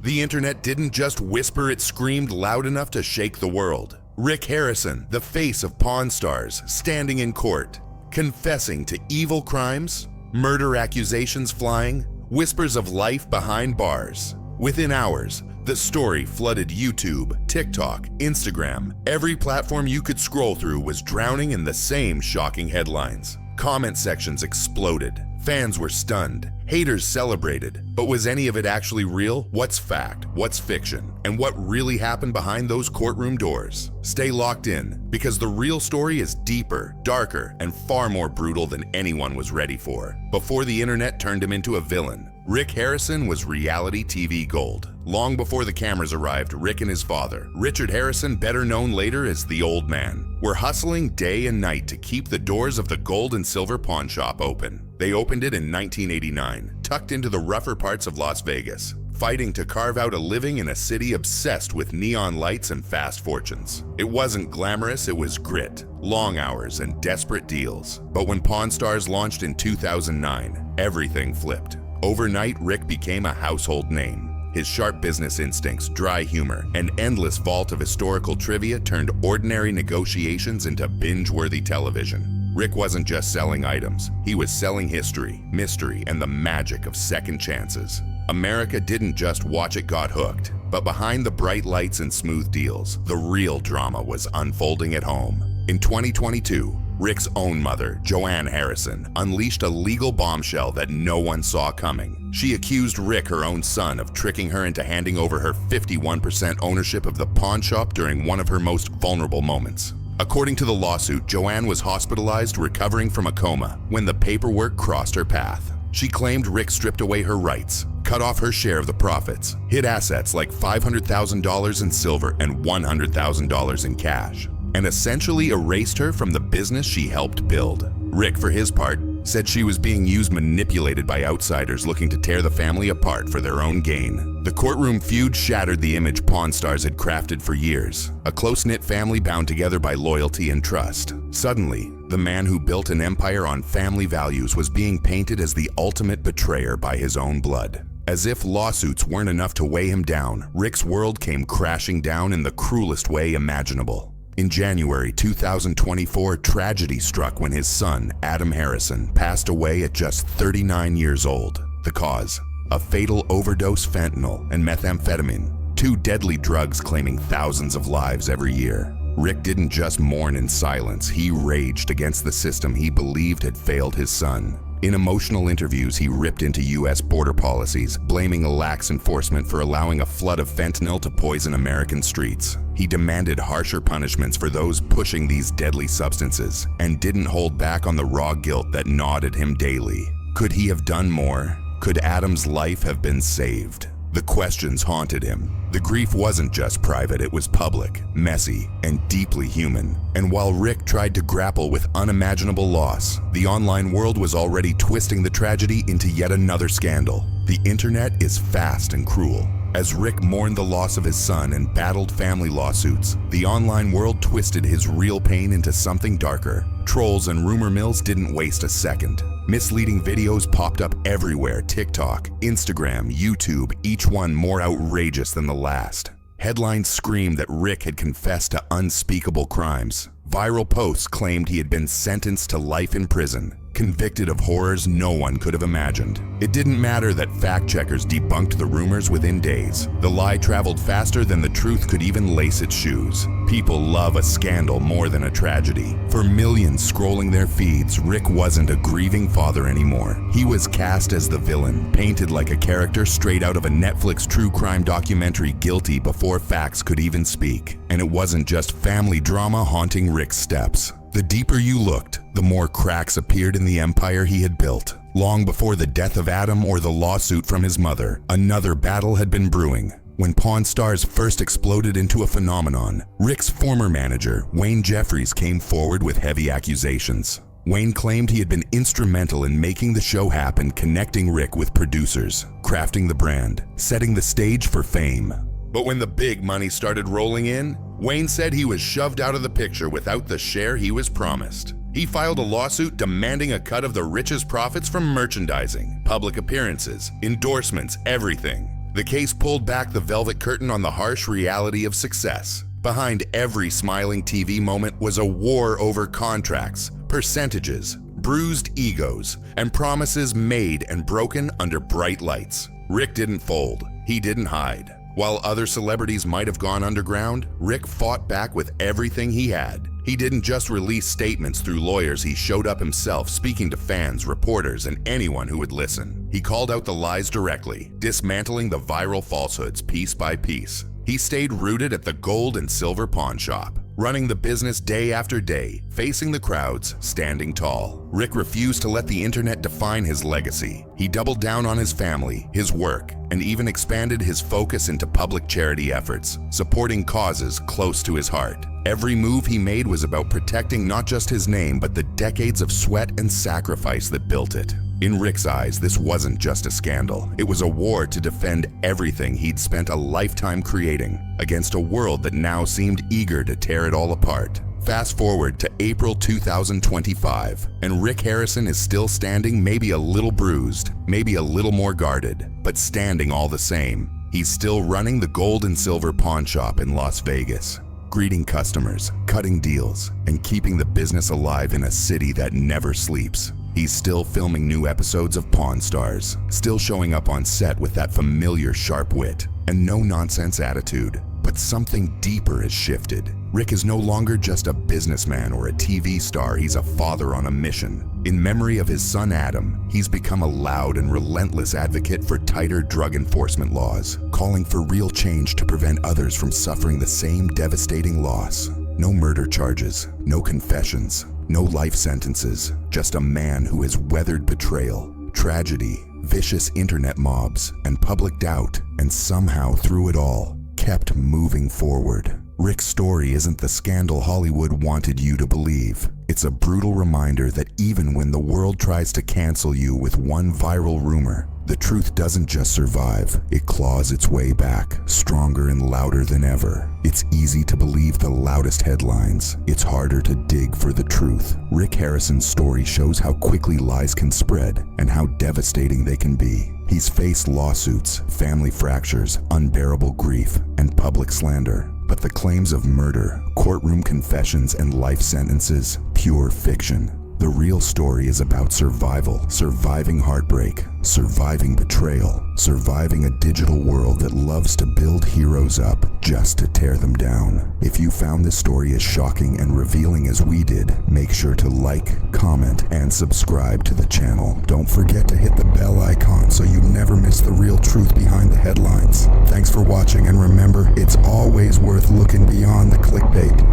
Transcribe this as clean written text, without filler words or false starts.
The internet didn't just whisper, it screamed loud enough to shake the world. Rick Harrison, the face of Pawn Stars, standing in court, confessing to evil crimes, murder accusations flying, whispers of life behind bars. Within hours, the story flooded YouTube, TikTok, Instagram. Every platform you could scroll through was drowning in the same shocking headlines. Comment sections exploded. Fans were stunned. Haters celebrated. But was any of it actually real? What's fact? What's fiction? And what really happened behind those courtroom doors? Stay locked in, because the real story is deeper, darker, and far more brutal than anyone was ready for. Before the internet turned him into a villain, Rick Harrison was reality TV gold. Long before the cameras arrived, Rick and his father, Richard Harrison, better known later as the Old Man, were hustling day and night to keep the doors of the gold and silver pawn shop open. They opened it in 1989, tucked into the rougher parts of Las Vegas, fighting to carve out a living in a city obsessed with neon lights and fast fortunes. It wasn't glamorous, it was grit, long hours, and desperate deals. But when Pawn Stars launched in 2009, everything flipped. Overnight, Rick became a household name. His sharp business instincts, dry humor, and endless vault of historical trivia turned ordinary negotiations into binge-worthy television. Rick wasn't just selling items, he was selling history, mystery, and the magic of second chances. America didn't just watch it got hooked, but behind the bright lights and smooth deals, the real drama was unfolding at home. In 2022, Rick's own mother, Joanne Harrison, unleashed a legal bombshell that no one saw coming. She accused Rick, her own son, of tricking her into handing over her 51% ownership of the pawn shop during one of her most vulnerable moments. According to the lawsuit, Joanne was hospitalized recovering from a coma when the paperwork crossed her path. She claimed Rick stripped away her rights, cut off her share of the profits, hid assets like $500,000 in silver and $100,000 in cash, and essentially erased her from the business she helped build. Rick, for his part, said she was being manipulated by outsiders looking to tear the family apart for their own gain. The courtroom feud shattered the image Pawn Stars had crafted for years, a close-knit family bound together by loyalty and trust. Suddenly, the man who built an empire on family values was being painted as the ultimate betrayer by his own blood. As if lawsuits weren't enough to weigh him down, Rick's world came crashing down in the cruelest way imaginable. In January 2024, tragedy struck when his son, Adam Harrison, passed away at just 39 years old. The cause? A fatal overdose fentanyl and methamphetamine, two deadly drugs claiming thousands of lives every year. Rick didn't just mourn in silence, he raged against the system he believed had failed his son. In emotional interviews, he ripped into U.S. border policies, blaming a lax enforcement for allowing a flood of fentanyl to poison American streets. He demanded harsher punishments for those pushing these deadly substances, and didn't hold back on the raw guilt that gnawed at him daily. Could he have done more? Could Adam's life have been saved? The questions haunted him. The grief wasn't just private, it was public, messy, and deeply human. And while Rick tried to grapple with unimaginable loss, the online world was already twisting the tragedy into yet another scandal. The internet is fast and cruel. As Rick mourned the loss of his son and battled family lawsuits, the online world twisted his real pain into something darker. Trolls and rumor mills didn't waste a second. Misleading videos popped up everywhere: TikTok, Instagram, YouTube, each one more outrageous than the last. Headlines screamed that Rick had confessed to unspeakable crimes. Viral posts claimed he had been sentenced to life in prison, convicted of horrors no one could have imagined. It didn't matter that fact-checkers debunked the rumors within days. The lie traveled faster than the truth could even lace its shoes. People love a scandal more than a tragedy. For millions scrolling their feeds, Rick wasn't a grieving father anymore. He was cast as the villain, painted like a character straight out of a Netflix true crime documentary, guilty before facts could even speak. And it wasn't just family drama haunting Rick's steps. The deeper you looked, the more cracks appeared in the empire he had built. Long before the death of Adam or the lawsuit from his mother, another battle had been brewing. When Pawn Stars first exploded into a phenomenon, Rick's former manager, Wayne Jeffries, came forward with heavy accusations. Wayne claimed he had been instrumental in making the show happen, connecting Rick with producers, crafting the brand, setting the stage for fame. But when the big money started rolling in, Wayne said he was shoved out of the picture without the share he was promised. He filed a lawsuit demanding a cut of the richest profits from merchandising, public appearances, endorsements, everything. The case pulled back the velvet curtain on the harsh reality of success. Behind every smiling TV moment was a war over contracts, percentages, bruised egos, and promises made and broken under bright lights. Rick didn't fold. He didn't hide. While other celebrities might have gone underground, Rick fought back with everything he had. He didn't just release statements through lawyers, he showed up himself, speaking to fans, reporters, and anyone who would listen. He called out the lies directly, dismantling the viral falsehoods piece by piece. He stayed rooted at the gold and silver pawn shop, running the business day after day, facing the crowds, standing tall. Rick refused to let the internet define his legacy. He doubled down on his family, his work, and even expanded his focus into public charity efforts, supporting causes close to his heart. Every move he made was about protecting not just his name, but the decades of sweat and sacrifice that built it. In Rick's eyes, this wasn't just a scandal. It was a war to defend everything he'd spent a lifetime creating against a world that now seemed eager to tear it all apart. Fast forward to April 2025, and Rick Harrison is still standing, maybe a little bruised, maybe a little more guarded, but standing all the same. He's still running the gold and silver pawn shop in Las Vegas, greeting customers, cutting deals, and keeping the business alive in a city that never sleeps. He's still filming new episodes of Pawn Stars, still showing up on set with that familiar sharp wit and no-nonsense attitude. But something deeper has shifted. Rick is no longer just a businessman or a TV star, he's a father on a mission. In memory of his son Adam, he's become a loud and relentless advocate for tighter drug enforcement laws, calling for real change to prevent others from suffering the same devastating loss. No murder charges, no confessions, no life sentences, just a man who has weathered betrayal, tragedy, vicious internet mobs, and public doubt, and somehow through it all, kept moving forward. Rick's story isn't the scandal Hollywood wanted you to believe. It's a brutal reminder that even when the world tries to cancel you with one viral rumor, the truth doesn't just survive, it claws its way back, stronger and louder than ever. It's easy to believe the loudest headlines. It's harder to dig for the truth. Rick Harrison's story shows how quickly lies can spread and how devastating they can be. He's faced lawsuits, family fractures, unbearable grief, and public slander. But the claims of murder, courtroom confessions, and life sentences, pure fiction. The real story is about survival, surviving heartbreak, surviving betrayal, surviving a digital world that loves to build heroes up just to tear them down. If you found this story as shocking and revealing as we did, make sure to like, comment, and subscribe to the channel. Don't forget to hit the bell icon so you never miss the real truth behind the headlines. Thanks for watching, and remember, it's always worth looking beyond the clickbait.